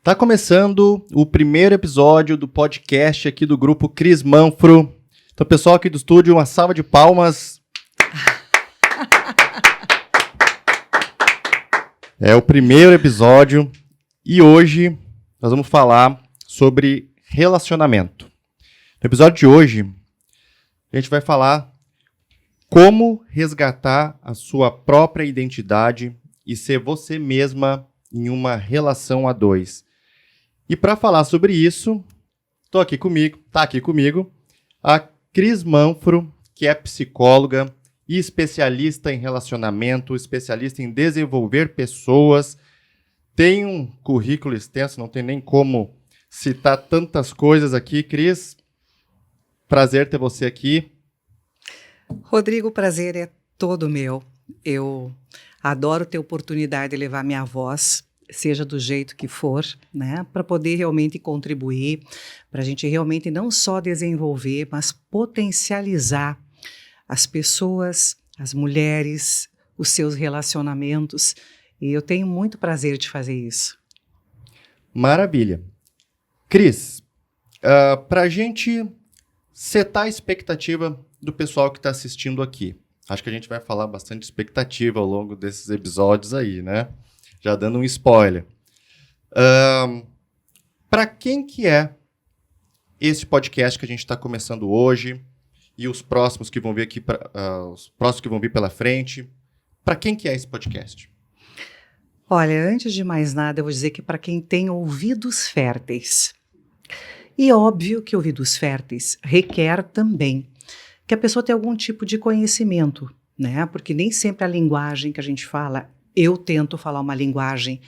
Tá começando o primeiro episódio do podcast aqui do grupo Cris Manfro. Então, pessoal aqui do estúdio, uma salva de palmas. É o primeiro episódio e hoje nós vamos falar sobre relacionamento. No episódio de hoje, a gente vai falar como resgatar a sua própria identidade e ser você mesma em uma relação a dois. E para falar sobre isso, tá aqui comigo, a Cris Manfro, que é psicóloga e especialista em relacionamento, especialista em desenvolver pessoas. Tem um currículo extenso, não tem nem como citar tantas coisas aqui. Cris, prazer ter você aqui. Rodrigo, o prazer é todo meu. Eu adoro ter oportunidade de levar minha voz, seja do jeito que for, né, para poder realmente contribuir, para a gente realmente não só desenvolver, mas potencializar as pessoas, as mulheres, os seus relacionamentos. E eu tenho muito prazer de fazer isso. Maravilha. Cris, para a gente setar a expectativa do pessoal que está assistindo aqui. Acho que a gente vai falar bastante expectativa ao longo desses episódios aí, né? Já dando um spoiler. Para quem que é esse podcast que a gente está começando hoje e os próximos que vão vir aqui, os próximos que vão vir pela frente? Para quem que é esse podcast? Olha, antes de mais nada, eu vou dizer que para quem tem ouvidos férteis. E óbvio que ouvidos férteis requer também que a pessoa tenha algum tipo de conhecimento, né? Porque nem sempre a linguagem que a gente fala, eu tento falar uma linguagem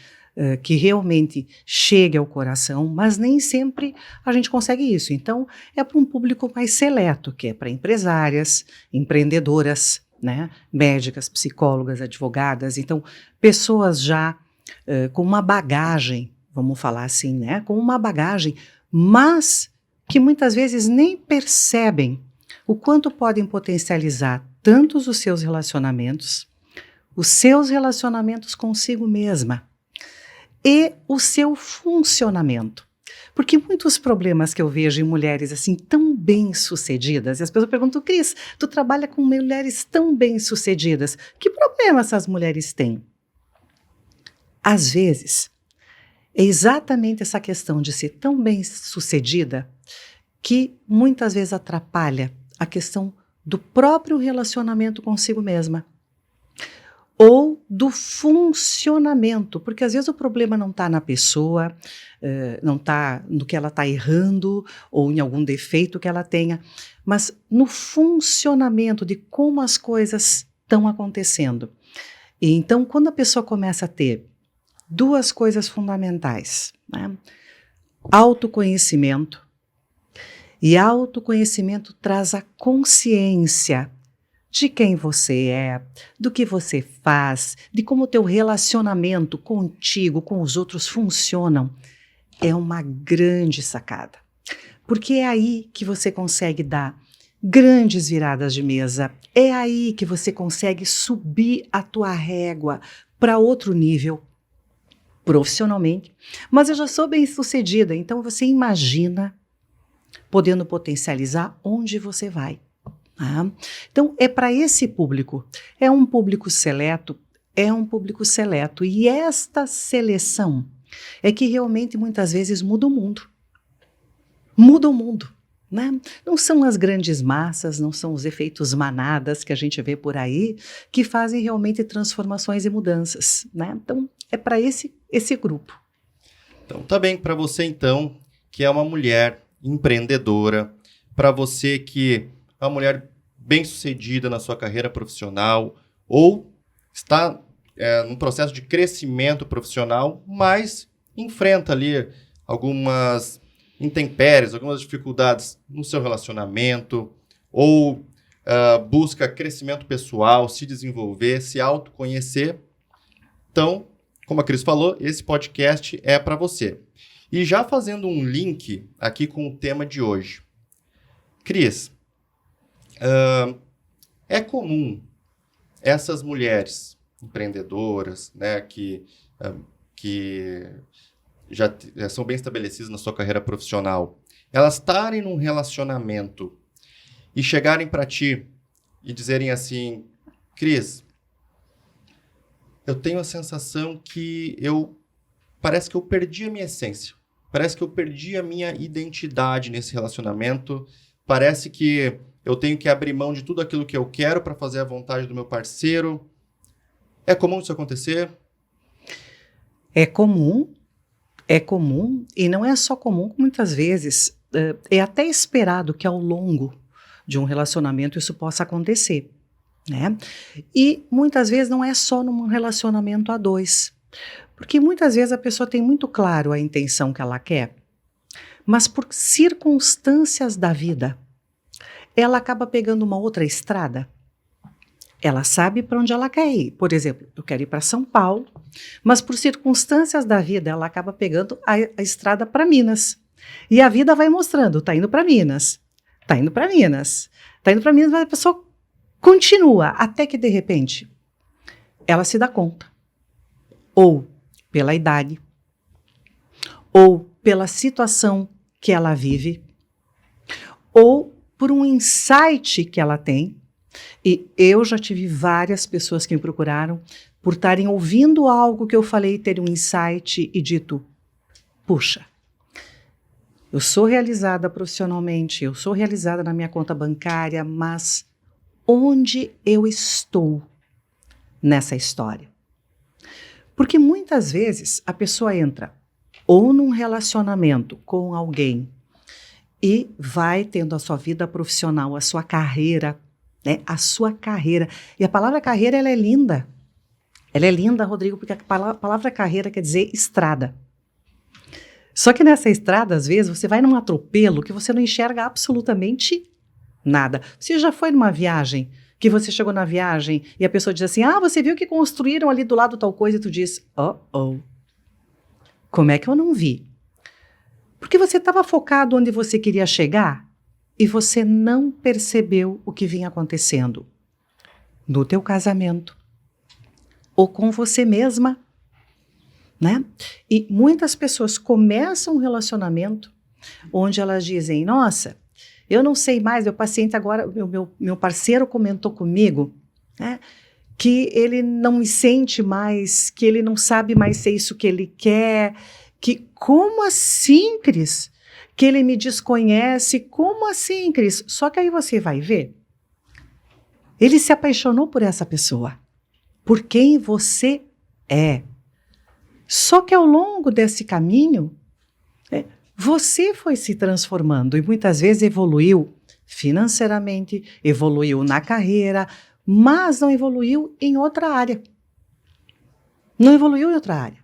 que realmente chegue ao coração, mas nem sempre a gente consegue isso. Então, é para um público mais seleto, que é para empresárias, empreendedoras, né? Médicas, psicólogas, advogadas. Então, pessoas já com uma bagagem, vamos falar assim, né? Com uma bagagem, mas que muitas vezes nem percebem o quanto podem potencializar tanto os seus relacionamentos consigo mesma e o seu funcionamento. Porque muitos problemas que eu vejo em mulheres assim tão bem-sucedidas, e as pessoas perguntam, Cris, tu trabalha com mulheres tão bem-sucedidas, que problema essas mulheres têm? Às vezes, é exatamente essa questão de ser tão bem-sucedida que muitas vezes atrapalha a questão do próprio relacionamento consigo mesma ou do funcionamento, porque às vezes o problema não está na pessoa, não está no que ela está errando ou em algum defeito que ela tenha, mas no funcionamento de como as coisas estão acontecendo. E então, quando a pessoa começa a ter duas coisas fundamentais, né? Autoconhecimento. E autoconhecimento traz a consciência de quem você é, do que você faz, de como o teu relacionamento contigo, com os outros funcionam. É uma grande sacada. Porque é aí que você consegue dar grandes viradas de mesa. É aí que você consegue subir a tua régua para outro nível, profissionalmente. Mas eu já sou bem-sucedida, então você imagina podendo potencializar onde você vai. Tá? Então, é para esse público. É um público seleto, e esta seleção é que realmente muitas vezes muda o mundo. Muda o mundo. Né? Não são as grandes massas, não são os efeitos manadas que a gente vê por aí que fazem realmente transformações e mudanças. Né? Então, é para esse grupo. Então, tá bem, para você então, que é uma mulher empreendedora, para você que é uma mulher bem-sucedida na sua carreira profissional ou está num processo de crescimento profissional, mas enfrenta ali algumas intempéries, algumas dificuldades no seu relacionamento ou busca crescimento pessoal, se desenvolver, se autoconhecer. Então, como a Cris falou, esse podcast é para você. E já fazendo um link aqui com o tema de hoje. Cris, é comum essas mulheres empreendedoras, né, que já são bem estabelecidas na sua carreira profissional, elas estarem num relacionamento e chegarem para ti e dizerem assim, Cris, eu tenho a sensação que parece que eu perdi a minha essência, parece que eu perdi a minha identidade nesse relacionamento, parece que eu tenho que abrir mão de tudo aquilo que eu quero para fazer a vontade do meu parceiro. É comum isso acontecer? É comum, e não é só comum, muitas vezes é até esperado que ao longo de um relacionamento isso possa acontecer, né? E muitas vezes não é só num relacionamento a dois, porque muitas vezes a pessoa tem muito claro a intenção que ela quer, mas por circunstâncias da vida, ela acaba pegando uma outra estrada. Ela sabe para onde ela quer ir. Por exemplo, eu quero ir para São Paulo, mas por circunstâncias da vida, ela acaba pegando a estrada para Minas. E a vida vai mostrando, tá indo para Minas, tá indo para Minas, tá indo para Minas, mas a pessoa continua, até que de repente, ela se dá conta. Ou pela idade, ou pela situação que ela vive, ou por um insight que ela tem. E eu já tive várias pessoas que me procuraram por estarem ouvindo algo que eu falei, ter um insight e dito, puxa, eu sou realizada profissionalmente, eu sou realizada na minha conta bancária, mas onde eu estou nessa história? Porque muitas vezes a pessoa entra ou num relacionamento com alguém e vai tendo a sua vida profissional, a sua carreira, né? A sua carreira. E a palavra carreira, ela é linda. Ela é linda, Rodrigo, porque a palavra carreira quer dizer estrada. Só que nessa estrada, às vezes, você vai num atropelo que você não enxerga absolutamente nada. Você já foi numa viagem, que você chegou na viagem e a pessoa diz assim, você viu que construíram ali do lado tal coisa, e tu diz, como é que eu não vi? Porque você estava focado onde você queria chegar e você não percebeu o que vinha acontecendo no teu casamento ou com você mesma, né? E muitas pessoas começam um relacionamento onde elas dizem, nossa, eu não sei mais, meu paciente agora, meu parceiro comentou comigo, né, que ele não me sente mais, que ele não sabe mais ser isso que ele quer, que como assim, Cris? Que ele me desconhece, como assim, Cris? Só que aí você vai ver, ele se apaixonou por essa pessoa, por quem você é. Só que ao longo desse caminho, você foi se transformando e muitas vezes evoluiu financeiramente, evoluiu na carreira, mas não evoluiu em outra área. Não evoluiu em outra área.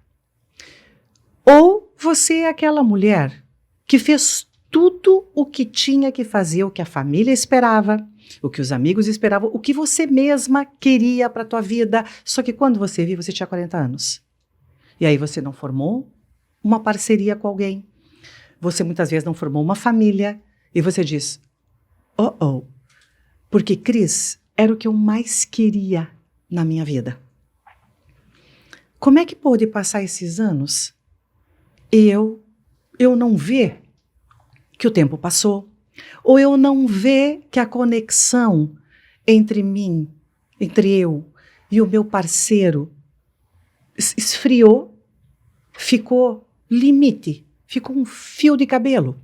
Ou você é aquela mulher que fez tudo o que tinha que fazer, o que a família esperava, o que os amigos esperavam, o que você mesma queria para a tua vida, só que quando você viu, você tinha 40 anos. E aí você não formou uma parceria com alguém, você muitas vezes não formou uma família, e você diz, porque Cris era o que eu mais queria na minha vida. Como é que pôde passar esses anos e eu não ver que o tempo passou, ou eu não ver que a conexão entre mim, entre eu e o meu parceiro esfriou, ficou limite, ficou um fio de cabelo.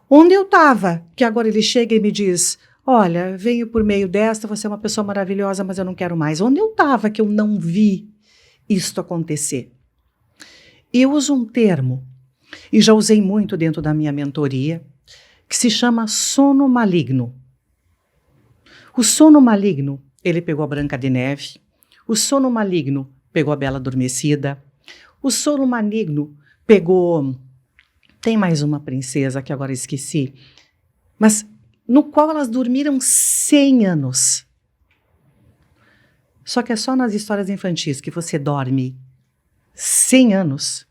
Onde eu estava, que agora ele chega e me diz, olha, venho por meio desta, você é uma pessoa maravilhosa, mas eu não quero mais. Onde eu estava que eu não vi isto acontecer? Eu uso um termo, e já usei muito dentro da minha mentoria, que se chama sono maligno. O sono maligno, ele pegou a Branca de Neve, o sono maligno pegou a Bela Adormecida, o sono maligno pegou, tem mais uma princesa que agora esqueci, mas no qual elas dormiram 100 anos. Só que é só nas histórias infantis que você dorme 100 anos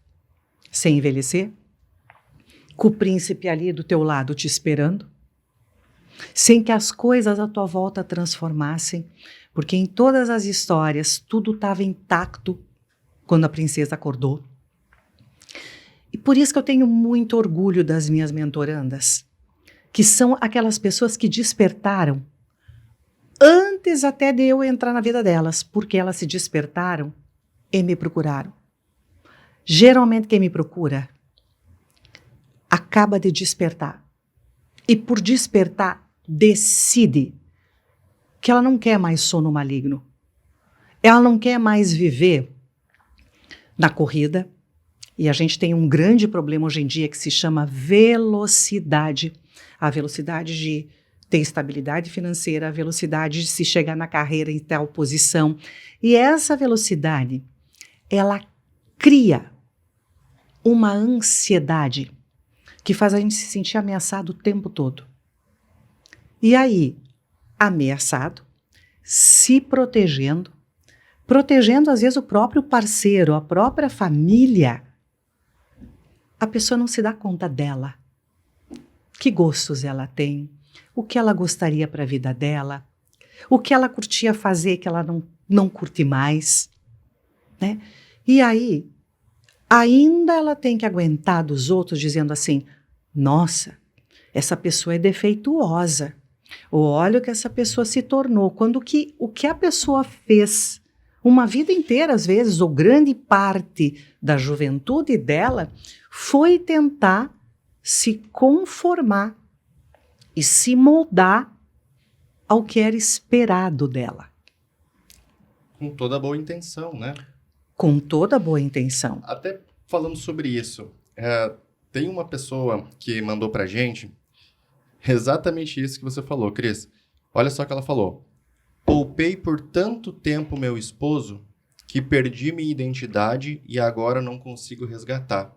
sem envelhecer, com o príncipe ali do teu lado te esperando, sem que as coisas à tua volta transformassem, porque em todas as histórias tudo estava intacto quando a princesa acordou. por isso que eu tenho muito orgulho das minhas mentorandas, que são aquelas pessoas que despertaram antes até de eu entrar na vida delas, porque elas se despertaram e me procuraram. Geralmente quem me procura acaba de despertar. E por despertar, decide que ela não quer mais sono maligno. Ela não quer mais viver na corrida. E a gente tem um grande problema hoje em dia que se chama velocidade. A velocidade de ter estabilidade financeira, a velocidade de se chegar na carreira em tal posição. E essa velocidade, ela cria uma ansiedade que faz a gente se sentir ameaçado o tempo todo. E aí, ameaçado, se protegendo às vezes o próprio parceiro, a própria família, a pessoa não se dá conta dela. Que gostos ela tem, o que ela gostaria para a vida dela, o que ela curtia fazer que ela não curte mais, né? E aí, ainda ela tem que aguentar dos outros dizendo assim, nossa, essa pessoa é defeituosa, ou olha o que essa pessoa se tornou, quando o que a pessoa fez uma vida inteira, às vezes, ou grande parte da juventude dela, foi tentar se conformar e se moldar ao que era esperado dela. Com toda boa intenção, né? Com toda boa intenção. Até falando sobre isso, tem uma pessoa que mandou pra gente exatamente isso que você falou, Cris. Olha só o que ela falou. Poupei por tanto tempo meu esposo que perdi minha identidade e agora não consigo resgatar.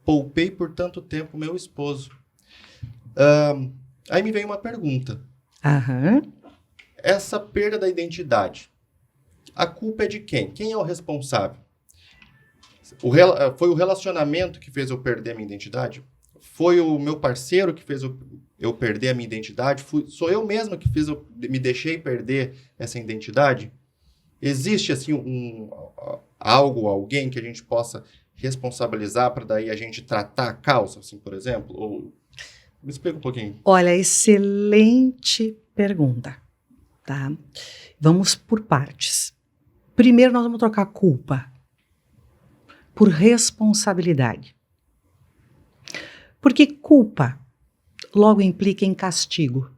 Poupei por tanto tempo meu esposo. Aí me vem uma pergunta. Aham. Essa perda da identidade, a culpa é de quem? Quem é o responsável? Foi o relacionamento que fez eu perder a minha identidade? Foi o meu parceiro que fez eu perder a minha identidade? Sou eu mesmo que me deixei perder essa identidade? Existe assim alguém que a gente possa responsabilizar para daí a gente tratar a causa, assim, por exemplo? Ou me explica um pouquinho. Olha, excelente pergunta, tá? Vamos por partes. Primeiro nós vamos trocar culpa por responsabilidade. Porque culpa logo implica em castigo.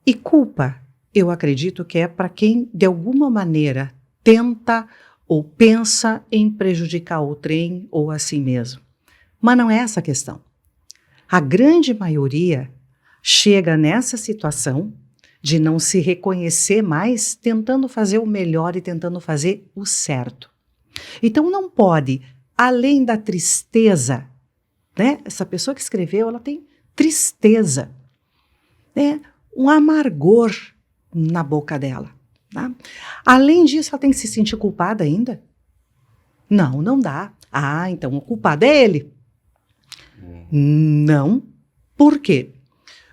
E culpa, eu acredito que é para quem, de alguma maneira, tenta ou pensa em prejudicar o trem ou a si mesmo. Mas não é essa a questão. A grande maioria chega nessa situação de não se reconhecer mais, tentando fazer o melhor e tentando fazer o certo. Então não pode, além da tristeza, né? Essa pessoa que escreveu, ela tem tristeza, né? Um amargor na boca dela. Tá? Além disso, ela tem que se sentir culpada ainda? Não, não dá. Ah, então o culpado é ele. Não. Por quê?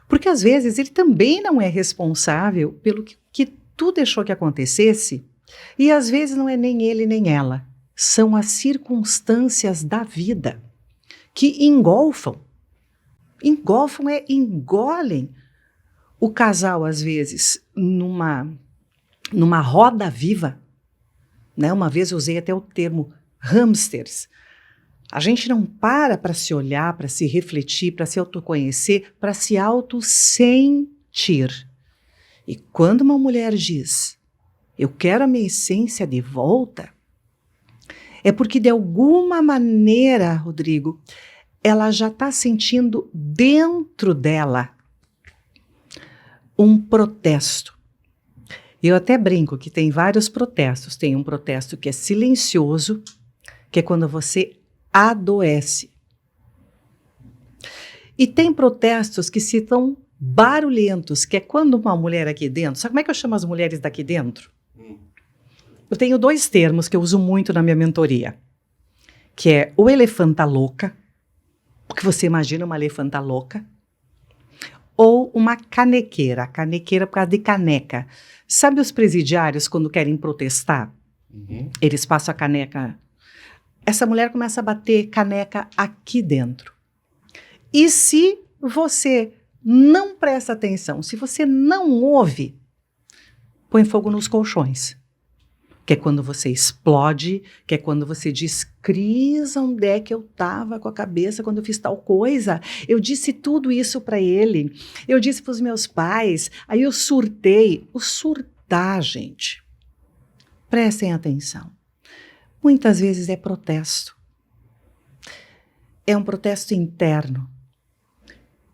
Porque às vezes ele também não é responsável pelo que tu deixou que acontecesse, e às vezes não é nem ele nem ela. São as circunstâncias da vida que engolfam, engolem o casal, às vezes, numa roda viva. Né? Uma vez eu usei até o termo hamsters. A gente não para se olhar, para se refletir, para se autoconhecer, para se autossentir. E quando uma mulher diz, eu quero a minha essência de volta, é porque de alguma maneira, Rodrigo, ela já está sentindo dentro dela um protesto. Eu até brinco que tem vários protestos. Tem um protesto que é silencioso, que é quando você adoece. E tem protestos que se tão barulhentos, que é quando uma mulher aqui dentro... Sabe como é que eu chamo as mulheres daqui dentro? Eu tenho 2 termos que eu uso muito na minha mentoria, que é o elefanta louca, porque você imagina uma elefanta louca, ou uma canequeira. Canequeira por causa de caneca. Sabe os presidiários quando querem protestar? Eles passam a caneca essa mulher começa a bater caneca aqui dentro. E se você não presta atenção, se você não ouve, põe fogo nos colchões. Que é quando você explode, que é quando você diz, Cris, onde é que eu estava com a cabeça quando eu fiz tal coisa? Eu disse tudo isso para ele, eu disse para os meus pais, aí eu surtei. O surtar, gente, prestem atenção. Muitas vezes é protesto. É um protesto interno,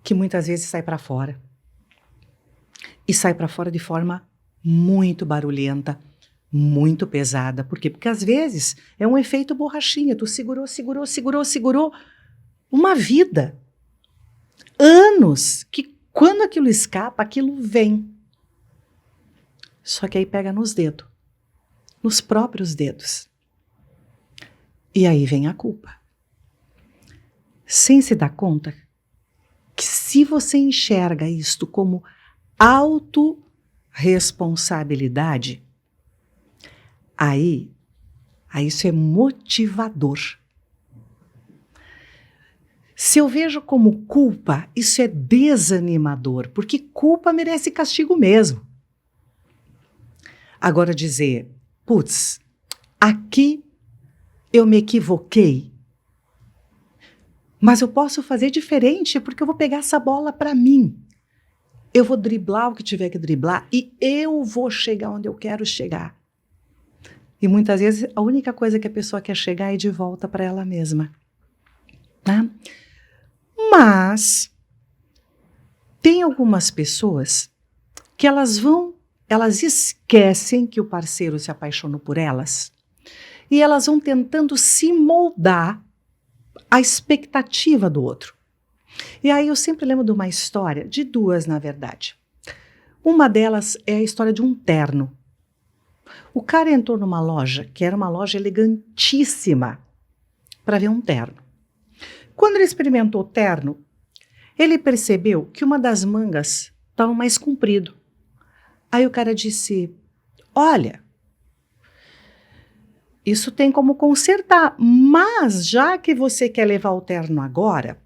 que muitas vezes sai para fora. E sai para fora de forma muito barulhenta, muito pesada. Por quê? Porque às vezes é um efeito borrachinha. Tu segurou uma vida. Anos que quando aquilo escapa, aquilo vem. Só que aí pega nos dedos. Nos próprios dedos. E aí vem a culpa. Sem se dar conta que se você enxerga isto como autorresponsabilidade, aí isso é motivador. Se eu vejo como culpa, isso é desanimador, porque culpa merece castigo mesmo. Agora dizer, putz, aqui eu me equivoquei, mas eu posso fazer diferente porque eu vou pegar essa bola para mim. Eu vou driblar o que tiver que driblar e eu vou chegar onde eu quero chegar. E muitas vezes a única coisa que a pessoa quer chegar é de volta para ela mesma. Tá? Mas tem algumas pessoas que elas esquecem que o parceiro se apaixonou por elas e elas vão tentando se moldar à expectativa do outro. E aí eu sempre lembro de uma história, de duas na verdade. Uma delas é a história de um terno. O cara entrou numa loja, que era uma loja elegantíssima, para ver um terno. Quando ele experimentou o terno, ele percebeu que uma das mangas estava mais comprido. Aí o cara disse, olha, isso tem como consertar, mas já que você quer levar o terno agora,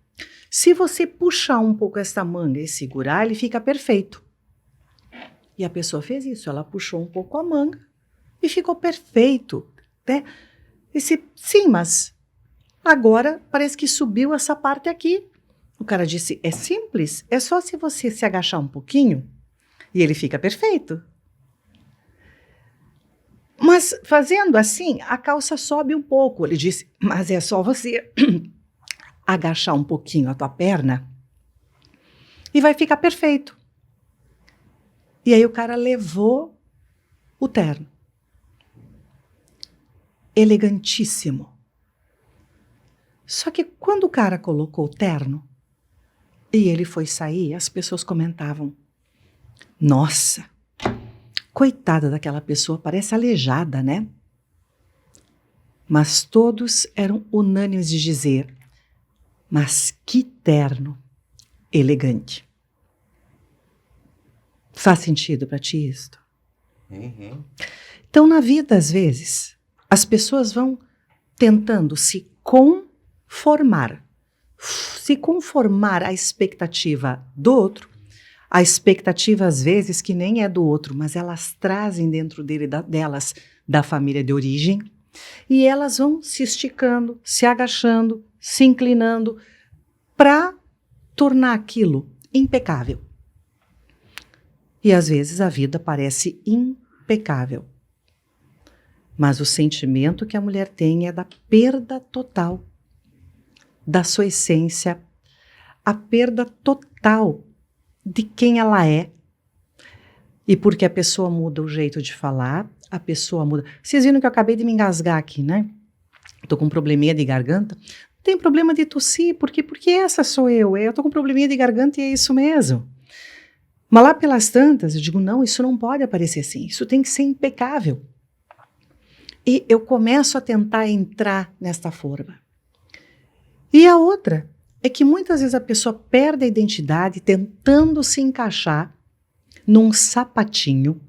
se você puxar um pouco essa manga e segurar, ele fica perfeito. E a pessoa fez isso, ela puxou um pouco a manga e ficou perfeito, né? Sim, mas agora parece que subiu essa parte aqui. O cara disse, é simples, é só se você se agachar um pouquinho e ele fica perfeito. Mas fazendo assim, a calça sobe um pouco. Ele disse, mas é só você agachar um pouquinho a tua perna e vai ficar perfeito. E aí o cara levou o terno. Elegantíssimo. Só que quando o cara colocou o terno e ele foi sair, as pessoas comentavam, nossa, coitada daquela pessoa, parece aleijada, né? Mas todos eram unânimes de dizer, mas que terno elegante. Faz sentido para ti isto? Uhum. Então, na vida, às vezes, as pessoas vão tentando se conformar à expectativa do outro, a expectativa, às vezes, que nem é do outro, mas elas trazem dentro delas, da família de origem, e elas vão se esticando, se agachando, se inclinando, para tornar aquilo impecável. E, às vezes, a vida parece impecável. Mas o sentimento que a mulher tem é da perda total da sua essência, a perda total de quem ela é. E porque a pessoa muda o jeito de falar, a pessoa muda. Vocês viram que eu acabei de me engasgar aqui, né? Tô com um probleminha de garganta. Não tem problema de tossir, porque essa sou eu. Eu tô com um probleminha de garganta e é isso mesmo. Mas lá pelas tantas, eu digo, não, isso não pode aparecer assim. Isso tem que ser impecável. E eu começo a tentar entrar nesta forma. E a outra é que muitas vezes a pessoa perde a identidade tentando se encaixar num sapatinho.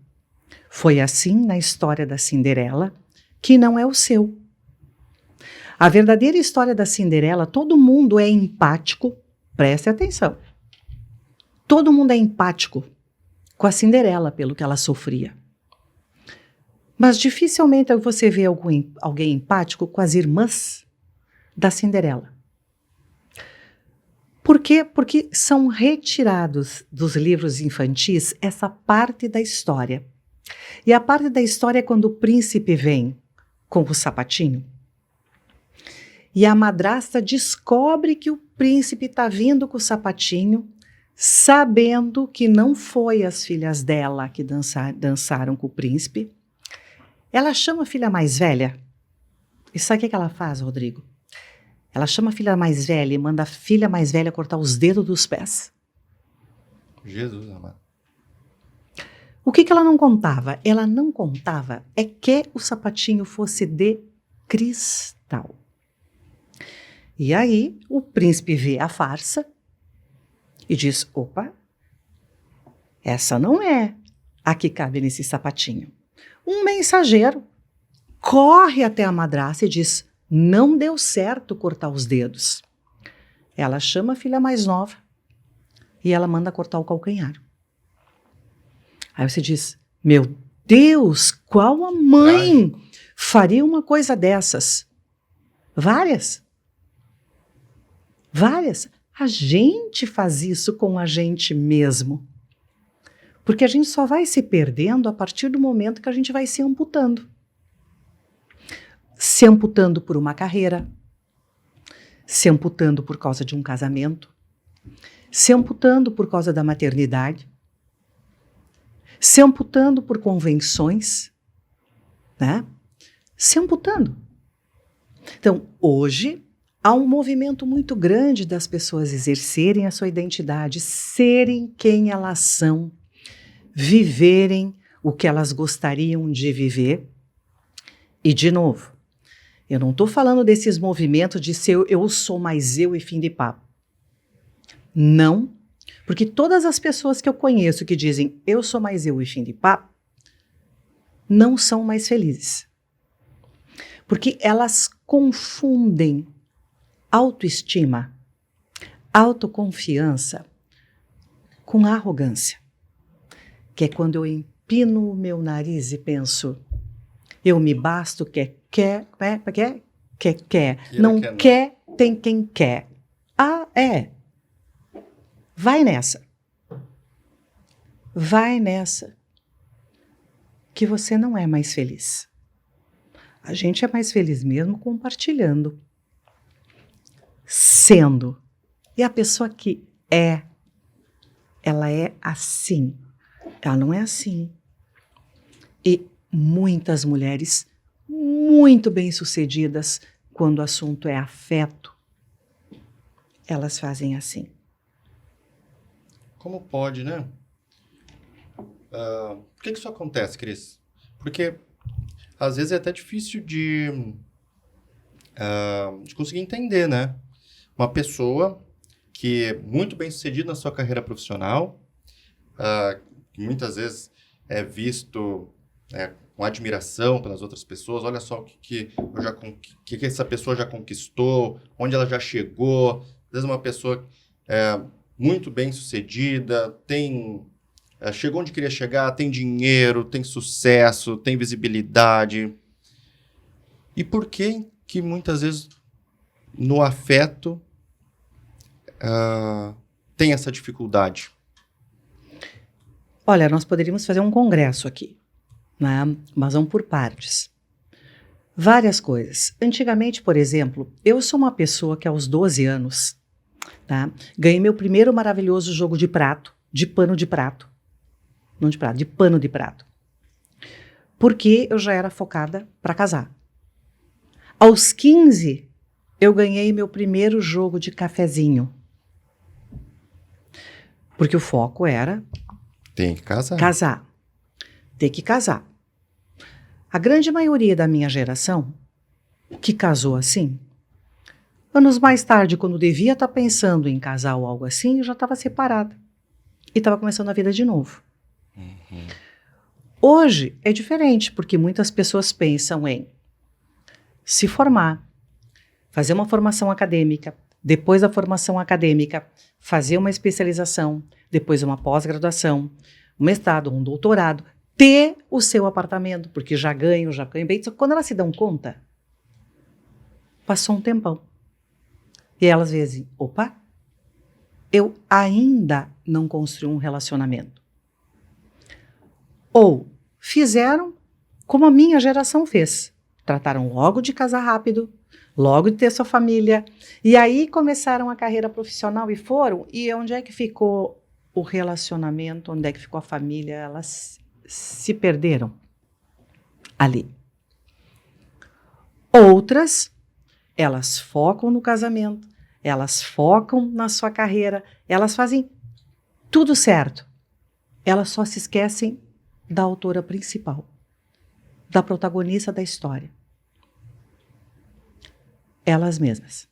Foi assim na história da Cinderela, que não é o seu. A verdadeira história da Cinderela, todo mundo é empático, preste atenção. Todo mundo é empático com a Cinderela pelo que ela sofria. Mas dificilmente você vê alguém empático com as irmãs da Cinderela. Por quê? Porque são retirados dos livros infantis essa parte da história. E a parte da história é quando o príncipe vem com o sapatinho. E a madrasta descobre que o príncipe está vindo com o sapatinho, sabendo que não foi as filhas dela que dançaram com o príncipe. Ela chama a filha mais velha. E sabe o que ela faz, Rodrigo? Ela chama a filha mais velha e manda a filha mais velha cortar os dedos dos pés. Jesus amado. O que ela não contava? Ela não contava é que o sapatinho fosse de cristal. E aí o príncipe vê a farsa e diz, opa, essa não é a que cabe nesse sapatinho. Um mensageiro corre até a madrasta e diz, não deu certo cortar os dedos. Ela chama a filha mais nova e ela manda cortar o calcanhar. Aí você diz, meu Deus, qual a mãe faria uma coisa dessas? Várias. A gente faz isso com a gente mesmo. Porque a gente só vai se perdendo a partir do momento que a gente vai se amputando. Se amputando por uma carreira, se amputando por causa de um casamento, se amputando por causa da maternidade, se amputando por convenções, né? Se amputando. Então, hoje, há um movimento muito grande das pessoas exercerem a sua identidade, serem quem elas são, viverem o que elas gostariam de viver. E, de novo, eu não estou falando desses movimentos de ser eu sou mais eu e fim de papo. Não, porque todas as pessoas que eu conheço que dizem eu sou mais eu e fim de papo, não são mais felizes. Porque elas confundem autoestima, autoconfiança com arrogância. Que é quando eu empino o meu nariz e penso, eu me basto, quer, não quer, tem quem quer. Ah, é. Vai nessa. Vai nessa. Que você não é mais feliz. A gente é mais feliz mesmo compartilhando. Sendo. E a pessoa que ela é assim. Ela não é assim. E muitas mulheres muito bem-sucedidas, quando o assunto é afeto, elas fazem assim. Como pode, né? Por que isso acontece, Cris? Porque às vezes é até difícil de conseguir entender, né? Uma pessoa que é muito bem-sucedida na sua carreira profissional, que muitas vezes é visto com admiração pelas outras pessoas. Olha só o que essa pessoa já conquistou, onde ela já chegou. Às vezes uma pessoa muito bem-sucedida, chegou onde queria chegar, tem dinheiro, tem sucesso, tem visibilidade. E por que muitas vezes no afeto tem essa dificuldade? Olha, nós poderíamos fazer um congresso aqui, né? Mas vamos por partes. Várias coisas. Antigamente, por exemplo, eu sou uma pessoa que aos 12 anos, tá, ganhei meu primeiro maravilhoso jogo de prato, de pano de prato. Não de prato, de pano de prato. Porque eu já era focada para casar. Aos 15, eu ganhei meu primeiro jogo de cafezinho. Porque o foco era... Tem que casar. Casar. Ter que casar. A grande maioria da minha geração, que casou assim, anos mais tarde, quando devia estar pensando em casar ou algo assim, eu já estava separada. E estava começando a vida de novo. Uhum. Hoje é diferente, porque muitas pessoas pensam em se formar, fazer uma formação acadêmica, depois da formação acadêmica, fazer uma especialização, depois uma pós-graduação, um mestrado, um doutorado, ter o seu apartamento, porque já ganho bem. Só que quando elas se dão conta, passou um tempão. E elas dizem, opa, eu ainda não construí um relacionamento. Ou fizeram como a minha geração fez. Trataram logo de casar rápido, logo de ter sua família. E aí começaram a carreira profissional e foram. E onde é que ficou o relacionamento? Onde é que ficou a família? Elas se perderam ali. Outras, elas focam no casamento, elas focam na sua carreira, elas fazem tudo certo. Elas só se esquecem da autora principal, da protagonista da história. Elas mesmas.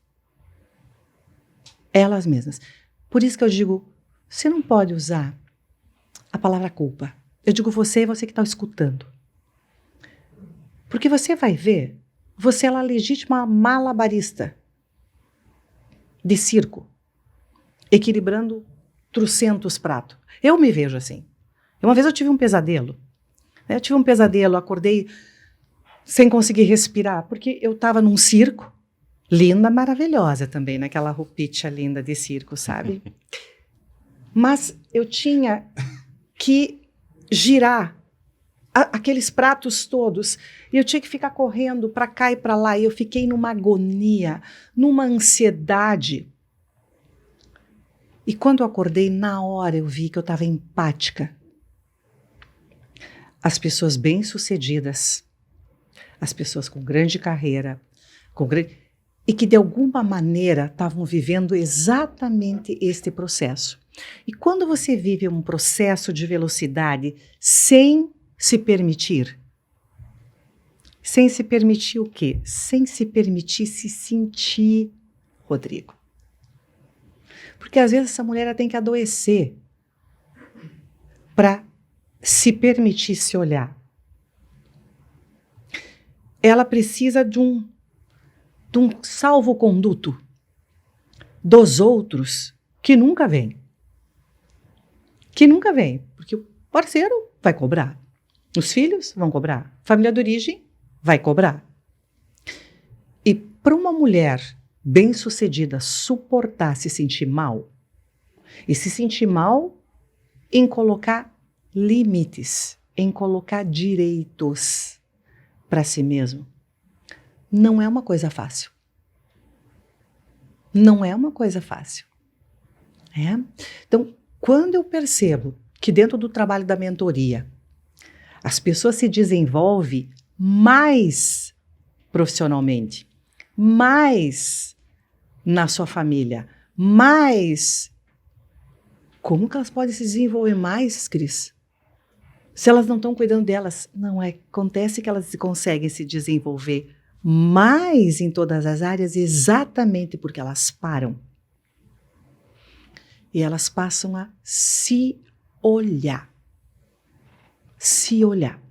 Elas mesmas. Por isso que eu digo, você não pode usar a palavra culpa. Eu digo você e você que está escutando. Porque você vai ver, você é uma legítima malabarista de circo, equilibrando trocentos pratos. Eu me vejo assim. Uma vez eu tive um pesadelo. Acordei sem conseguir respirar, porque eu estava num circo, linda, maravilhosa também, naquela roupinha linda de circo, sabe? Mas eu tinha que girar aqueles pratos todos, e eu tinha que ficar correndo para cá e para lá, e eu fiquei numa agonia, numa ansiedade. E quando eu acordei, na hora eu vi que eu estava empática. As pessoas bem-sucedidas, as pessoas com grande carreira, e que de alguma maneira estavam vivendo exatamente este processo. E quando você vive um processo de velocidade sem se permitir o quê? Sem se permitir se sentir, Rodrigo. Porque às vezes essa mulher tem que adoecer para se permitir se olhar. Ela precisa de um salvo-conduto dos outros que nunca vem. Porque o parceiro vai cobrar. Os filhos vão cobrar. A família de origem vai cobrar. E para uma mulher bem-sucedida suportar se sentir mal, e se sentir mal em colocar limites, em colocar direitos para si mesmo, não é uma coisa fácil. Não é uma coisa fácil. Então, quando eu percebo que dentro do trabalho da mentoria, as pessoas se desenvolvem mais profissionalmente, mais na sua família, mais... Como que elas podem se desenvolver mais, Cris? Se elas não estão cuidando delas, não é. Acontece que elas conseguem se desenvolver mais em todas as áreas exatamente porque elas param. E elas passam a se olhar. Se olhar.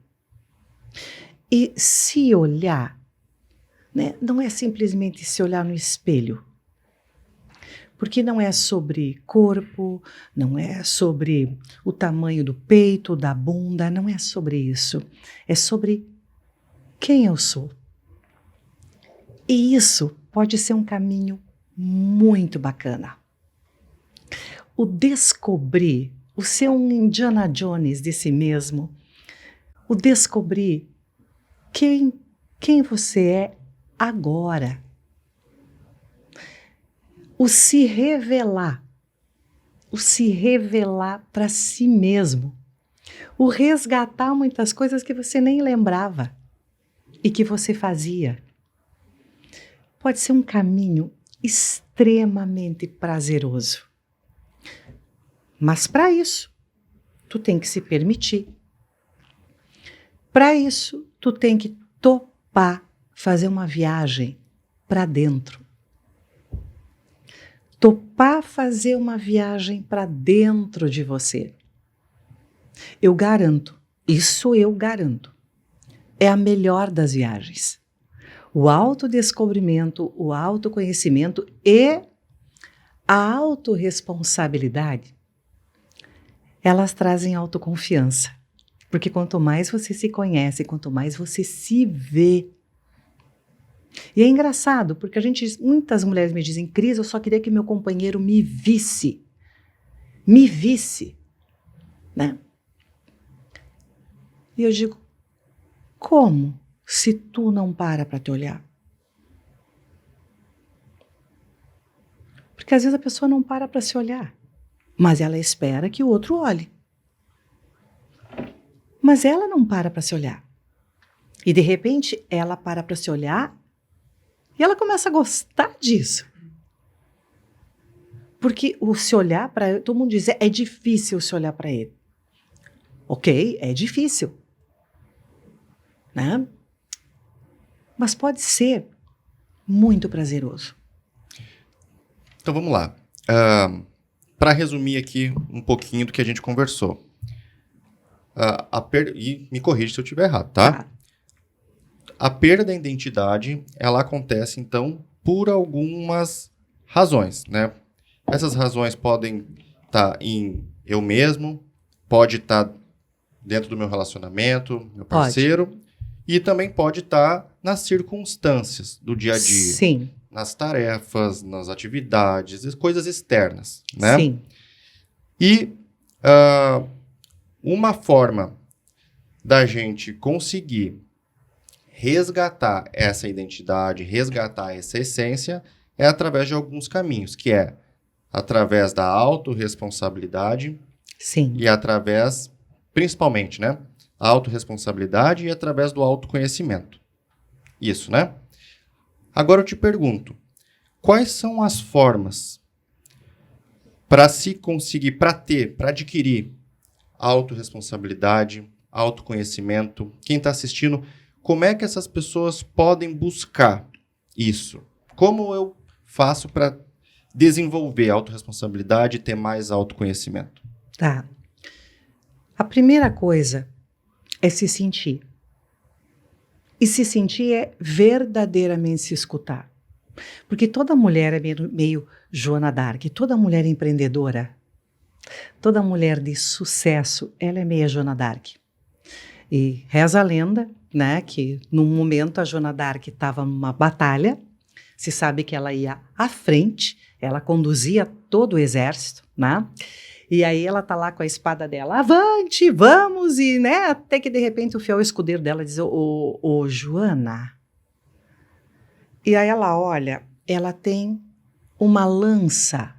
E se olhar, né, não é simplesmente se olhar no espelho. Porque não é sobre corpo, não é sobre o tamanho do peito, da bunda, não é sobre isso. É sobre quem eu sou. E isso pode ser um caminho muito bacana. O descobrir, o ser um Indiana Jones de si mesmo, o descobrir quem você é agora. O se revelar para si mesmo, o resgatar muitas coisas que você nem lembrava e que você fazia. Pode ser um caminho extremamente prazeroso. Mas para isso, tu tem que se permitir. Para isso, tu tem que topar fazer uma viagem para dentro. Topar fazer uma viagem para dentro de você. Eu garanto, isso eu garanto, é a melhor das viagens. O autodescobrimento, o autoconhecimento e a autorresponsabilidade, elas trazem autoconfiança. Porque quanto mais você se conhece, quanto mais você se vê. E é engraçado, porque muitas mulheres me dizem, Cris, eu só queria que meu companheiro me visse. Me visse. Né? E eu digo, como se tu não para te olhar? Porque às vezes a pessoa não para se olhar, mas ela espera que o outro olhe. Mas ela não para se olhar. E de repente ela para se olhar e ela começa a gostar disso. Porque o se olhar para... Todo mundo diz, é difícil se olhar para ele. Ok, é difícil. Né? Mas pode ser muito prazeroso. Então vamos lá. Para resumir aqui um pouquinho do que a gente conversou. E me corrija se eu estiver errado, tá? A perda da identidade, ela acontece, então, por algumas razões, né? Essas razões podem estar em eu mesmo, pode estar dentro do meu relacionamento, meu parceiro, e também pode estar nas circunstâncias do dia a dia. Sim. Nas tarefas, nas atividades, coisas externas, né? Sim. E uma forma da gente conseguir resgatar essa identidade, resgatar essa essência, é através de alguns caminhos, que é através da autorresponsabilidade. Sim. E através, principalmente, né? A autorresponsabilidade e através do autoconhecimento. Isso, né? Agora eu te pergunto, quais são as formas para se conseguir, para adquirir autorresponsabilidade, autoconhecimento? Quem está assistindo, como é que essas pessoas podem buscar isso? Como eu faço para desenvolver autorresponsabilidade e ter mais autoconhecimento? Tá. A primeira coisa é se sentir. E se sentir é verdadeiramente se escutar. Porque toda mulher é meio Joana d'Arc, toda mulher empreendedora, toda mulher de sucesso, ela é meio Joana d'Arc. E reza a lenda, né, que num momento a Joana d'Arc estava numa batalha, se sabe que ela ia à frente, ela conduzia todo o exército, né? E aí ela tá lá com a espada dela, avante, vamos, e né, até que de repente o fiel escudeiro dela diz, ô Joana. E aí ela olha, ela tem uma lança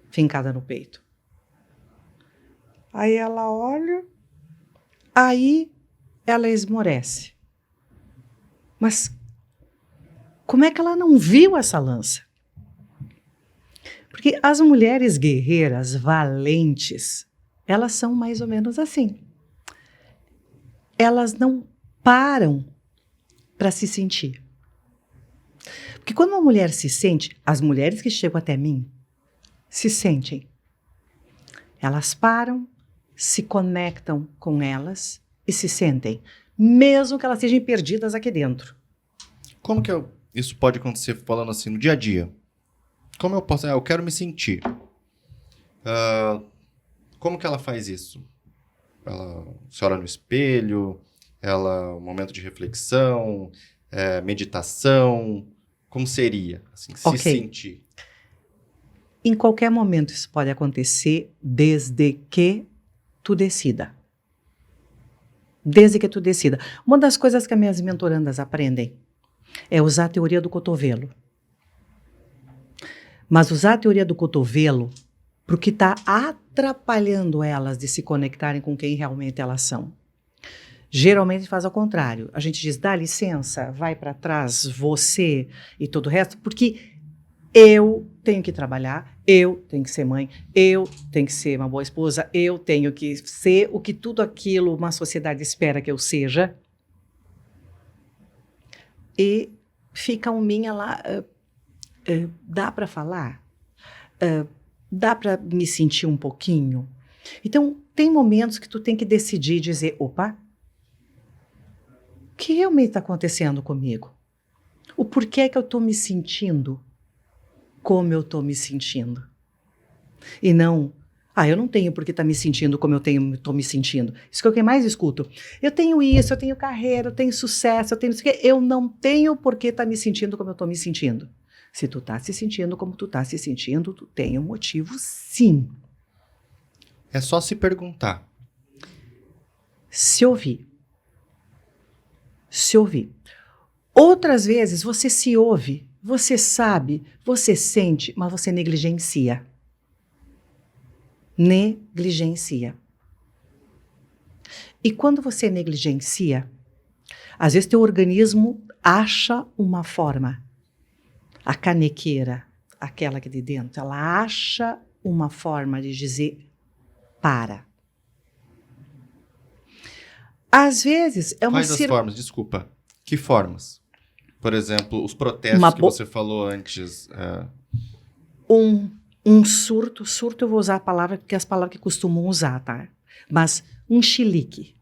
fincada no peito. Aí ela olha, aí ela esmorece. Mas como é que ela não viu essa lança? Porque as mulheres guerreiras, valentes, elas são mais ou menos assim. Elas não param para se sentir. Porque quando uma mulher se sente, as mulheres que chegam até mim se sentem. Elas param, se conectam com elas e se sentem, mesmo que elas sejam perdidas aqui dentro. Como que isso pode acontecer falando assim no dia a dia? Como eu posso... eu quero me sentir. Como que ela faz isso? Ela se olha no espelho, um momento de reflexão, meditação. Como seria? Assim, se sentir. Em qualquer momento isso pode acontecer, desde que tu decida. Desde que tu decida. Uma das coisas que as minhas mentorandas aprendem é usar a teoria do cotovelo. Mas usar a teoria do cotovelo para o que está atrapalhando elas de se conectarem com quem realmente elas são. Geralmente faz ao contrário. A gente diz, dá licença, vai para trás, você e todo o resto, porque eu tenho que trabalhar, eu tenho que ser mãe, eu tenho que ser uma boa esposa, eu tenho que ser o que tudo aquilo uma sociedade espera que eu seja. E fica um minha lá... dá para falar? Dá para me sentir um pouquinho? Então, tem momentos que tu tem que decidir e dizer, opa, o que realmente está acontecendo comigo? O porquê que eu estou me sentindo como eu estou me sentindo. E não, eu não tenho por que estar me sentindo como eu estou me sentindo. Isso que é o que eu mais escuto. Eu tenho isso, eu tenho carreira, eu tenho sucesso, eu tenho isso que eu não tenho por que estar me sentindo como eu estou me sentindo. Se tu tá se sentindo como tu tá se sentindo, tu tem um motivo, sim. É só se perguntar. Se ouvir. Se ouvir. Outras vezes você se ouve, você sabe, você sente, mas você negligencia. Negligencia. E quando você negligencia, às vezes teu organismo acha uma forma. A canequeira, aquela aqui de dentro, ela acha uma forma de dizer para. Às vezes é uma Quais as formas? Desculpa. Que formas? Por exemplo, os protestos que você falou antes. Um surto eu vou usar a palavra porque é as palavras que costumam usar, tá? Mas um chilique,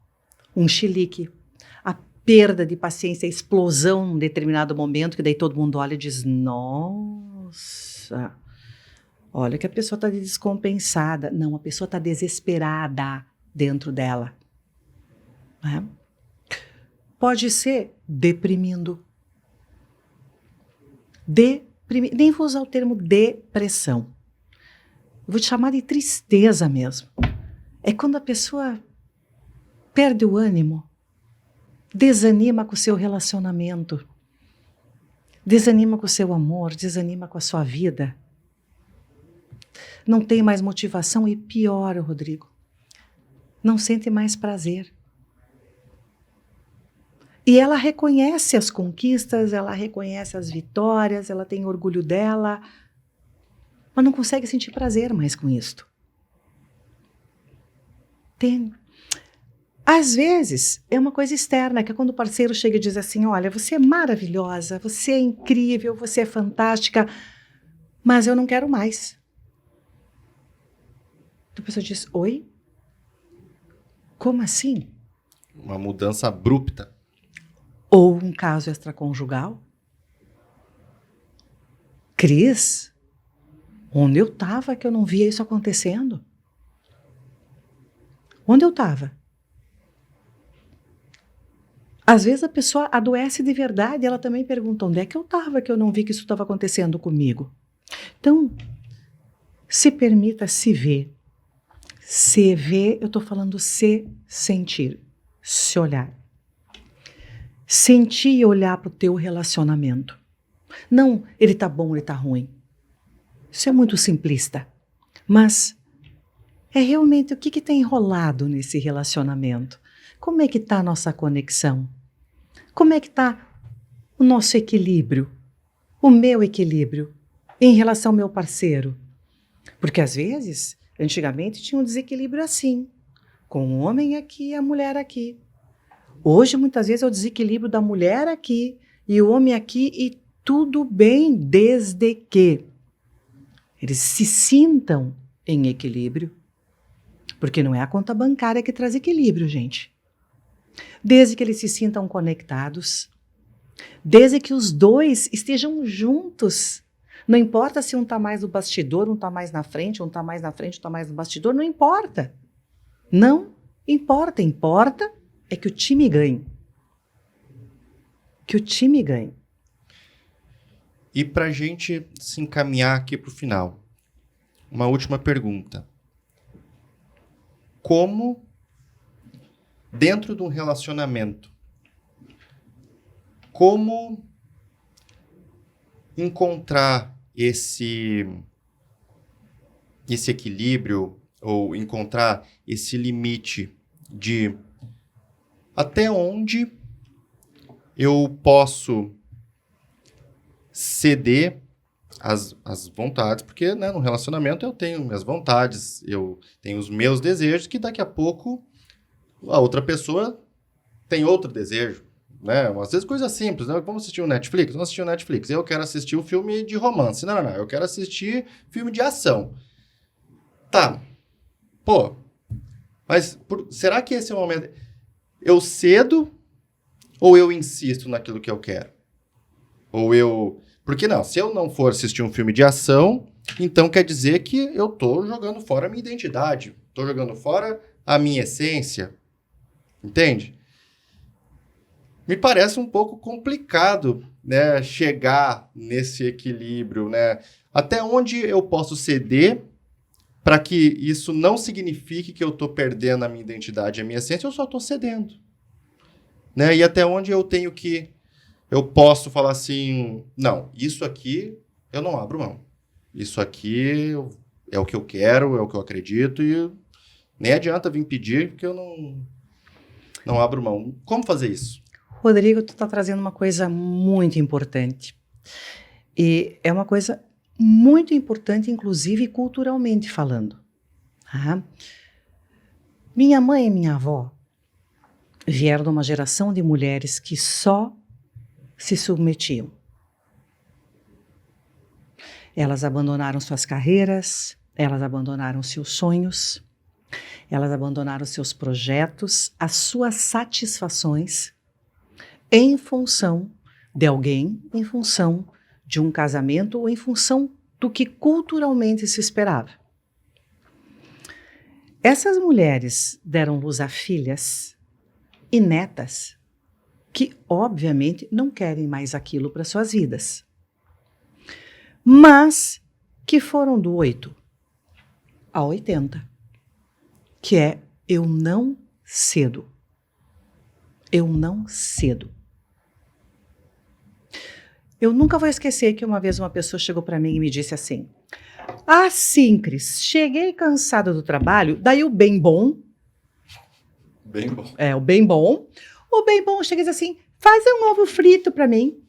a perda de paciência, a explosão num determinado momento, que daí todo mundo olha e diz, nossa, olha que a pessoa está descompensada. Não, a pessoa está desesperada dentro dela. Né? Pode ser deprimindo. Nem vou usar o termo depressão. Eu vou te chamar de tristeza mesmo. É quando a pessoa perde o ânimo, desanima com o seu relacionamento, desanima com o seu amor, desanima com a sua vida. Não tem mais motivação e pior, Rodrigo, não sente mais prazer. E ela reconhece as conquistas, ela reconhece as vitórias, ela tem orgulho dela, mas não consegue sentir prazer mais com isto. Tem. Às vezes, é uma coisa externa, que é quando o parceiro chega e diz assim, olha, você é maravilhosa, você é incrível, você é fantástica, mas eu não quero mais. A pessoa diz, oi? Como assim? Uma mudança abrupta. Ou um caso extraconjugal. Cris, onde eu estava que eu não via isso acontecendo? Onde eu estava? Às vezes a pessoa adoece de verdade e ela também pergunta, onde é que eu estava que eu não vi que isso estava acontecendo comigo? Então, se permita se ver. Se ver, eu estou falando se sentir, se olhar. Sentir e olhar para o teu relacionamento. Não, ele tá bom, ele tá ruim. Isso é muito simplista. Mas é realmente o que tem enrolado nesse relacionamento? Como é que está a nossa conexão? Como é que está o nosso equilíbrio? O meu equilíbrio em relação ao meu parceiro? Porque às vezes, antigamente tinha um desequilíbrio assim, com o homem aqui e a mulher aqui. Hoje, muitas vezes, é o desequilíbrio da mulher aqui e o homem aqui e tudo bem desde que eles se sintam em equilíbrio, porque não é a conta bancária que traz equilíbrio, gente. Desde que eles se sintam conectados, desde que os dois estejam juntos. Não importa se um está mais no bastidor, um está mais na frente, um está mais na frente, um está mais no bastidor, não importa. Não importa. Importa é que o time ganhe. Que o time ganhe. E para a gente se encaminhar aqui para o final, uma última pergunta. Como, dentro de um relacionamento, como encontrar esse equilíbrio ou encontrar esse limite de até onde eu posso ceder as vontades, porque né, no relacionamento eu tenho minhas vontades, eu tenho os meus desejos, que daqui a pouco a outra pessoa tem outro desejo. Né? Às vezes coisa simples, né? Vamos assistir um Netflix? Vamos assistir um Netflix. Eu quero assistir um filme de romance. Não. Eu quero assistir filme de ação. Tá. Pô, mas será que esse é o momento? Eu cedo ou eu insisto naquilo que eu quero? Ou eu... Porque não, se eu não for assistir um filme de ação, então quer dizer que eu tô jogando fora a minha identidade. Tô jogando fora a minha essência. Entende? Me parece um pouco complicado, né, chegar nesse equilíbrio, né? Até onde eu posso ceder para que isso não signifique que eu estou perdendo a minha identidade, a minha essência, eu só estou cedendo, né? E até onde eu posso falar assim, não, isso aqui eu não abro mão. Isso aqui é o que eu quero, é o que eu acredito e nem adianta vir pedir porque eu não abro mão. Como fazer isso? Rodrigo, tu está trazendo uma coisa muito importante. E é uma coisa muito importante, inclusive culturalmente falando. Tá? Minha mãe e minha avó vieram de uma geração de mulheres que só se submetiam. Elas abandonaram suas carreiras, elas abandonaram seus sonhos, elas abandonaram seus projetos, as suas satisfações em função de alguém, em função de um casamento ou em função do que culturalmente se esperava. Essas mulheres deram luz a filhas e netas que, obviamente, não querem mais aquilo para suas vidas, mas que foram do 8 a 80, que é eu não cedo. Eu não cedo. Eu nunca vou esquecer que uma vez uma pessoa chegou para mim e me disse assim: ah, sim, Cris, cheguei cansada do trabalho, daí o bem bom... Bem bom. O bem bom. O bem bom chega e diz assim, faz um ovo frito para mim.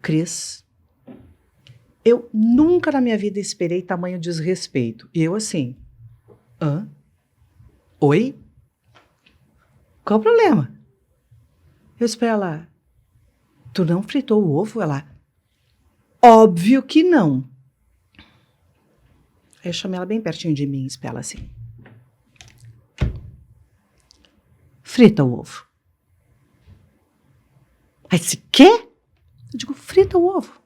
Cris, eu nunca na minha vida esperei tamanho desrespeito. E eu assim, hã? Oi? Qual o problema? Eu disse pra ela, tu não fritou o ovo? Ela, óbvio que não. Aí eu chamei ela bem pertinho de mim e disse pra ela assim, frita o ovo. Aí disse, quê? Eu digo, frita o ovo.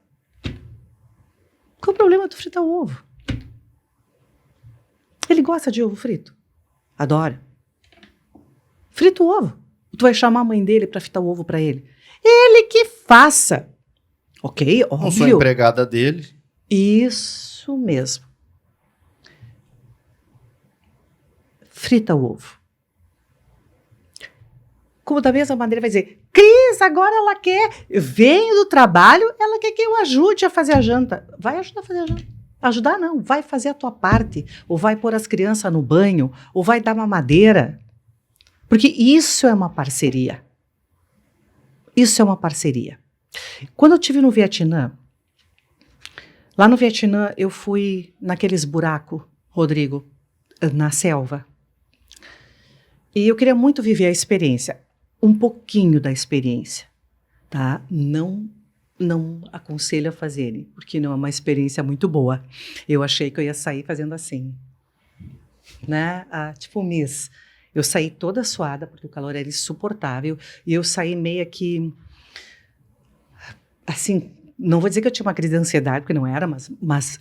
Qual o problema de fritar o ovo? Ele gosta de ovo frito? Adora. Frita o ovo. Tu vai chamar a mãe dele para fritar o ovo para ele. Ele que faça. Ok, óbvio. Não sou empregada dele. Isso mesmo. Frita o ovo. Como da mesma maneira vai dizer, Cris, agora ela quer, venho do trabalho, ela quer que eu ajude a fazer a janta. Vai ajudar a fazer a janta. Ajudar não, vai fazer a tua parte, ou vai pôr as crianças no banho, ou vai dar mamadeira. Porque isso é uma parceria. Isso é uma parceria. Quando eu estive no Vietnã, lá no Vietnã eu fui naqueles buracos, Rodrigo, na selva. E eu queria muito viver a experiência. Um pouquinho da experiência, tá? Não aconselho a fazerem, porque não é uma experiência muito boa. Eu achei que eu ia sair fazendo assim, né? Tipo Miss. Eu saí toda suada, porque o calor era insuportável, e eu saí meio que, assim, não vou dizer que eu tinha uma crise de ansiedade, porque não era, mas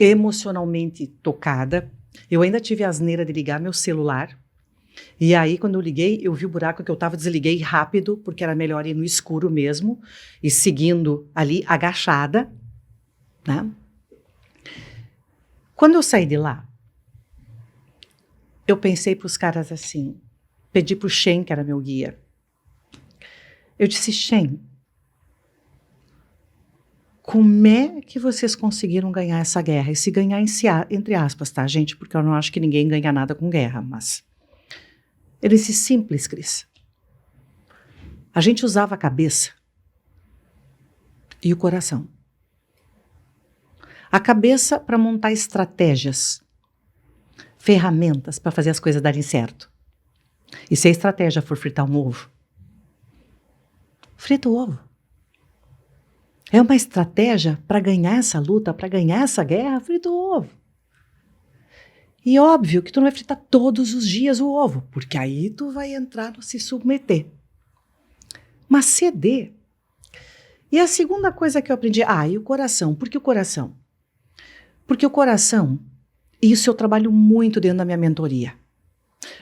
emocionalmente tocada. Eu ainda tive a asneira de ligar meu celular. E aí, quando eu liguei, eu vi o buraco que eu estava, desliguei rápido, porque era melhor ir no escuro mesmo, e seguindo ali, agachada, né? Quando eu saí de lá, eu pensei para os caras assim, pedi para o Shen, que era meu guia. Eu disse, Shen, como é que vocês conseguiram ganhar essa guerra? E se ganhar entre aspas, tá, gente? Porque eu não acho que ninguém ganha nada com guerra, mas... Ele disse, simples, Cris. A gente usava a cabeça e o coração. A cabeça para montar estratégias, ferramentas para fazer as coisas darem certo. E se a estratégia for fritar um ovo, frita o ovo. É uma estratégia para ganhar essa luta, para ganhar essa guerra, frita o ovo. E óbvio que tu não vai fritar todos os dias o ovo, porque aí tu vai entrar no se submeter. Mas ceder E a segunda coisa que eu aprendi, e o coração. Por que o coração? Porque o coração, isso eu trabalho muito dentro da minha mentoria.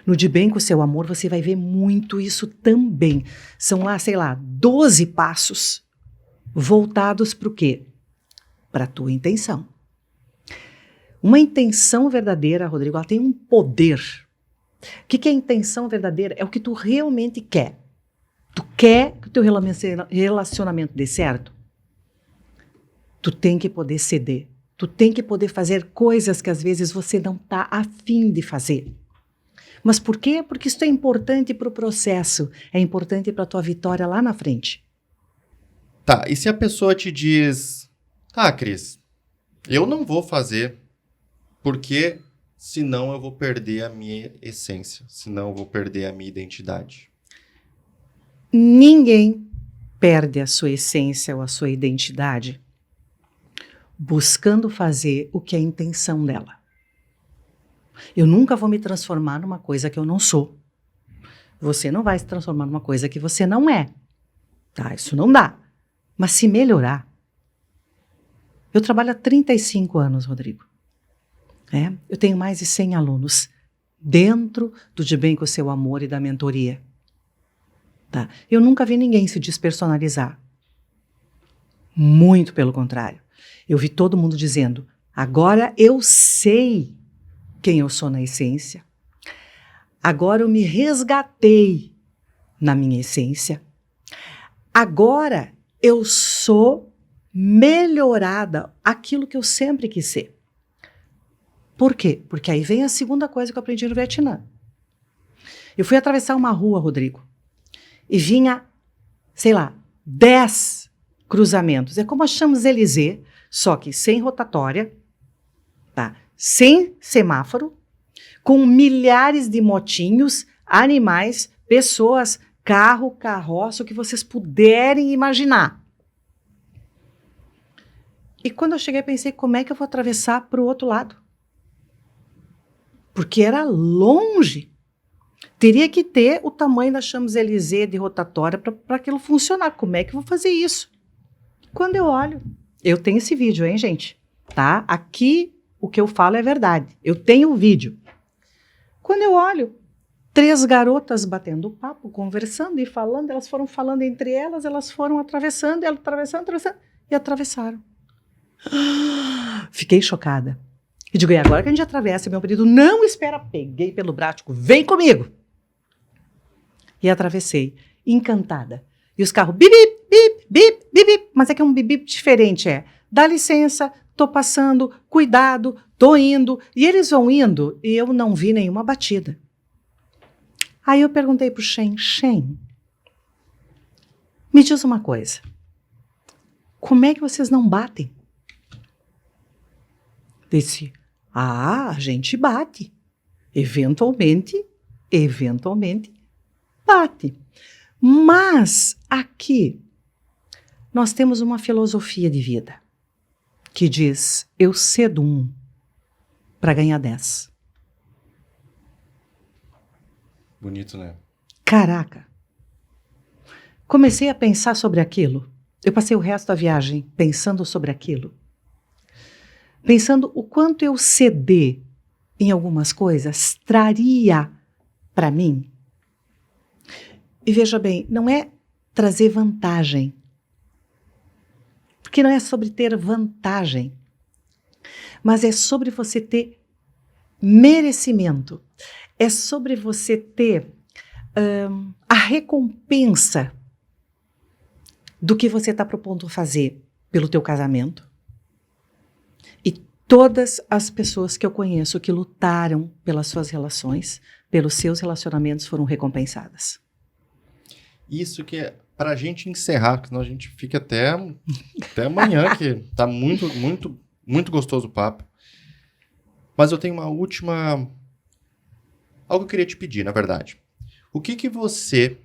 No De Bem com o Seu Amor, você vai ver muito isso também. São lá, 12 passos voltados para o quê? Para a tua intenção. Uma intenção verdadeira, Rodrigo, ela tem um poder. O que é intenção verdadeira? É o que tu realmente quer. Tu quer que o teu relacionamento dê certo? Tu tem que poder ceder. Tu tem que poder fazer coisas que às vezes você não está afim de fazer. Mas por quê? Porque isso é importante para o processo. É importante para a tua vitória lá na frente. Tá, e se a pessoa te diz... Tá, Cris, eu não vou fazer porque senão eu vou perder a minha essência. Senão eu vou perder a minha identidade. Ninguém perde a sua essência ou a sua identidade buscando fazer o que é a intenção dela. Eu nunca vou me transformar numa coisa que eu não sou. Você não vai se transformar numa coisa que você não é. Tá, isso não dá. Mas se melhorar. Eu trabalho há 35 anos, Rodrigo. Eu tenho mais de 100 alunos dentro do De Bem com o Seu Amor e da mentoria. Tá? Eu nunca vi ninguém se despersonalizar. Muito pelo contrário. Eu vi todo mundo dizendo, agora eu sei quem eu sou na essência. Agora eu me resgatei na minha essência. Agora eu sou melhorada, aquilo que eu sempre quis ser. Por quê? Porque aí vem a segunda coisa que eu aprendi no Vietnã. Eu fui atravessar uma rua, Rodrigo, e vinha, 10 cruzamentos. É como a Champs-Élysées, só que sem rotatória, tá? Sem semáforo, com milhares de motinhos, animais, pessoas, carro, carroça, o que vocês puderem imaginar. E quando eu cheguei, pensei, como é que eu vou atravessar para o outro lado? Porque era longe. Teria que ter o tamanho da Champs-Élysées de rotatória para aquilo funcionar. Como é que eu vou fazer isso? Quando eu olho, eu tenho esse vídeo, hein, gente? Tá? Aqui o que eu falo é verdade. Eu tenho o vídeo. Quando eu olho, 3 garotas batendo papo, conversando e falando, elas foram falando entre elas, elas foram atravessando, e atravessaram. Fiquei chocada. E digo, e agora que a gente atravessa? Meu marido, não espera, peguei pelo braço, digo, vem comigo. E atravessei, encantada. E os carros, bip, bip, bip, bip, bip, bip. Mas é que é um bip, bip diferente, dá licença, tô passando, cuidado, tô indo. E eles vão indo e eu não vi nenhuma batida. Aí eu perguntei pro Shen, me diz uma coisa. Como é que vocês não batem? Disse, a gente bate. Eventualmente bate. Mas aqui nós temos uma filosofia de vida que diz, eu cedo 1 para ganhar 10. Bonito, né? Caraca! Comecei a pensar sobre aquilo. Eu passei o resto da viagem pensando sobre aquilo. Pensando o quanto eu ceder em algumas coisas traria para mim. E veja bem, não é trazer vantagem. Porque não é sobre ter vantagem. Mas é sobre você ter merecimento. É sobre você ter a recompensa do que você está propondo fazer pelo teu casamento. E todas as pessoas que eu conheço que lutaram pelas suas relações, pelos seus relacionamentos, foram recompensadas. Isso que é para a gente encerrar, porque senão a gente fica até amanhã, que tá muito, muito, muito gostoso o papo. Mas eu tenho uma última... Algo que eu queria te pedir, na verdade. O que você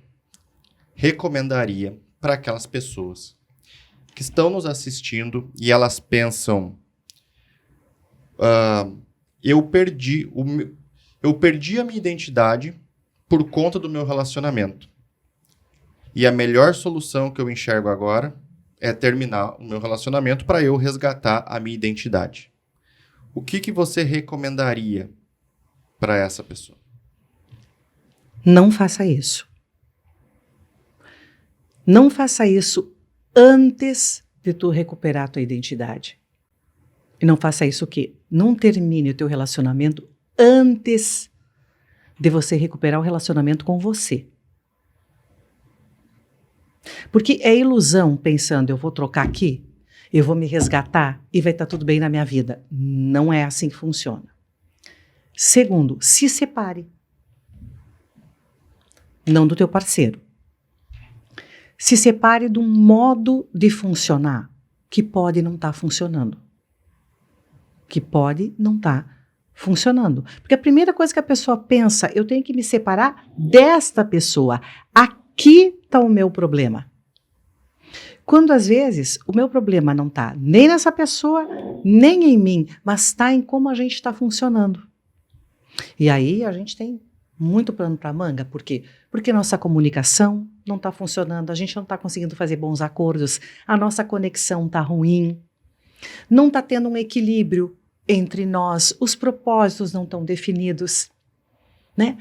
recomendaria para aquelas pessoas que estão nos assistindo e elas pensam... eu perdi a minha identidade por conta do meu relacionamento. E a melhor solução que eu enxergo agora é terminar o meu relacionamento para eu resgatar a minha identidade. O que você recomendaria para essa pessoa? Não faça isso. Não faça isso antes de tu recuperar a tua identidade. E não faça isso o quê? Não termine o teu relacionamento antes de você recuperar o relacionamento com você. Porque é ilusão pensando, eu vou trocar aqui, eu vou me resgatar e vai estar tudo bem na minha vida. Não é assim que funciona. Segundo, se separe. Não do teu parceiro. Se separe de um modo de funcionar que pode não estar funcionando. Que pode não estar funcionando. Porque a primeira coisa que a pessoa pensa, eu tenho que me separar desta pessoa. Aqui está o meu problema. Quando às vezes o meu problema não está nem nessa pessoa, nem em mim, mas está em como a gente está funcionando. E aí a gente tem muito plano para manga. Por quê? Porque nossa comunicação não está funcionando, a gente não está conseguindo fazer bons acordos, a nossa conexão está ruim, não está tendo um equilíbrio entre nós, os propósitos não estão definidos, né?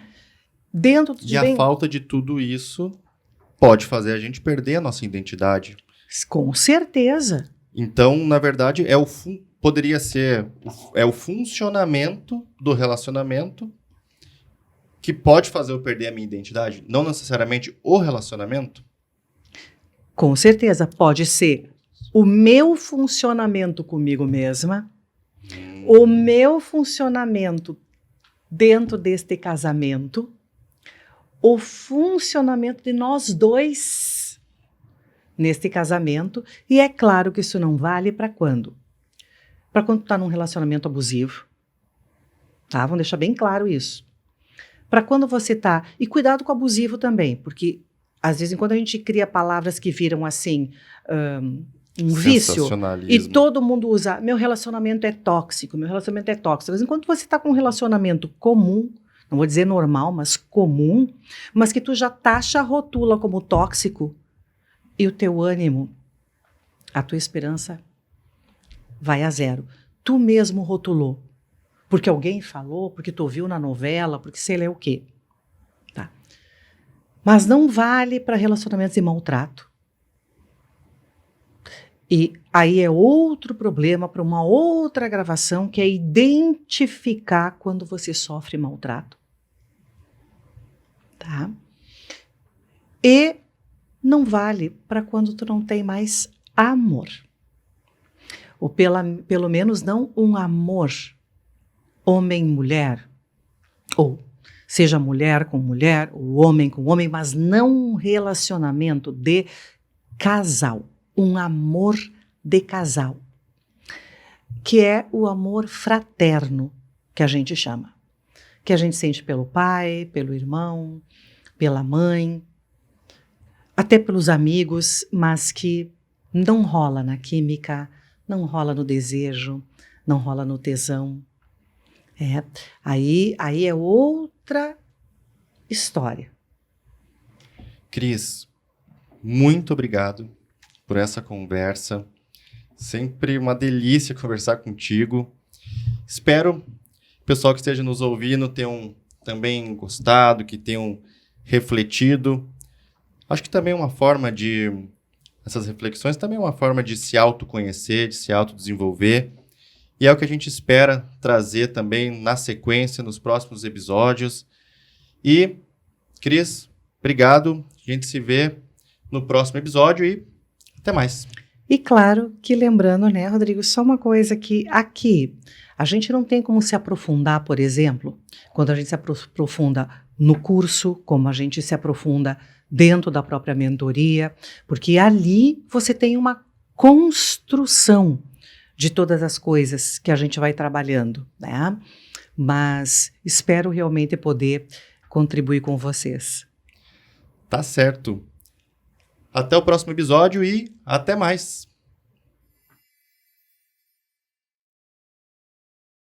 Dentro de a falta de tudo isso pode fazer a gente perder a nossa identidade. Com certeza. Então, na verdade, poderia ser o funcionamento do relacionamento que pode fazer eu perder a minha identidade, não necessariamente o relacionamento? Com certeza, pode ser o meu funcionamento comigo mesma, o meu funcionamento dentro deste casamento, o funcionamento de nós dois neste casamento, e é claro que isso não vale para quando? Para quando tu está num relacionamento abusivo, tá? Vamos deixar bem claro isso. Para quando você está... E cuidado com o abusivo também, porque às vezes quando a gente cria palavras que viram assim, um vício, e todo mundo usa, meu relacionamento é tóxico, meu relacionamento é tóxico. Mas enquanto você está com um relacionamento comum, não vou dizer normal, mas comum, mas que tu já taxa, rotula como tóxico, e o teu ânimo, a tua esperança vai a zero. Tu mesmo rotulou. Porque alguém falou, porque tu ouviu na novela, porque sei lá o quê. Tá. Mas não vale para relacionamentos de maltrato. E aí é outro problema para uma outra gravação, que é identificar quando você sofre maltrato. Tá? E não vale para quando tu não tem mais amor. Ou pelo menos não um amor homem-mulher, ou seja mulher com mulher, ou homem com homem, mas não um relacionamento de casal, um amor de casal, que é o amor fraterno, que a gente chama, que a gente sente pelo pai, pelo irmão, pela mãe, até pelos amigos, mas que não rola na química, não rola no desejo, não rola no tesão. Aí é outra história. Cris, muito obrigado por essa conversa. Sempre uma delícia conversar contigo. Espero que o pessoal que esteja nos ouvindo tenham também gostado, que tenham refletido. Acho que também essas reflexões também é uma forma de se autoconhecer, de se autodesenvolver. E é o que a gente espera trazer também na sequência, nos próximos episódios. E, Cris, obrigado. A gente se vê no próximo episódio e até mais. E claro que lembrando, né, Rodrigo, só uma coisa que aqui a gente não tem como se aprofundar, por exemplo, quando a gente se aprofunda no curso, como a gente se aprofunda dentro da própria mentoria, porque ali você tem uma construção de todas as coisas que a gente vai trabalhando, né? Mas espero realmente poder contribuir com vocês. Tá certo. Até o próximo episódio e até mais.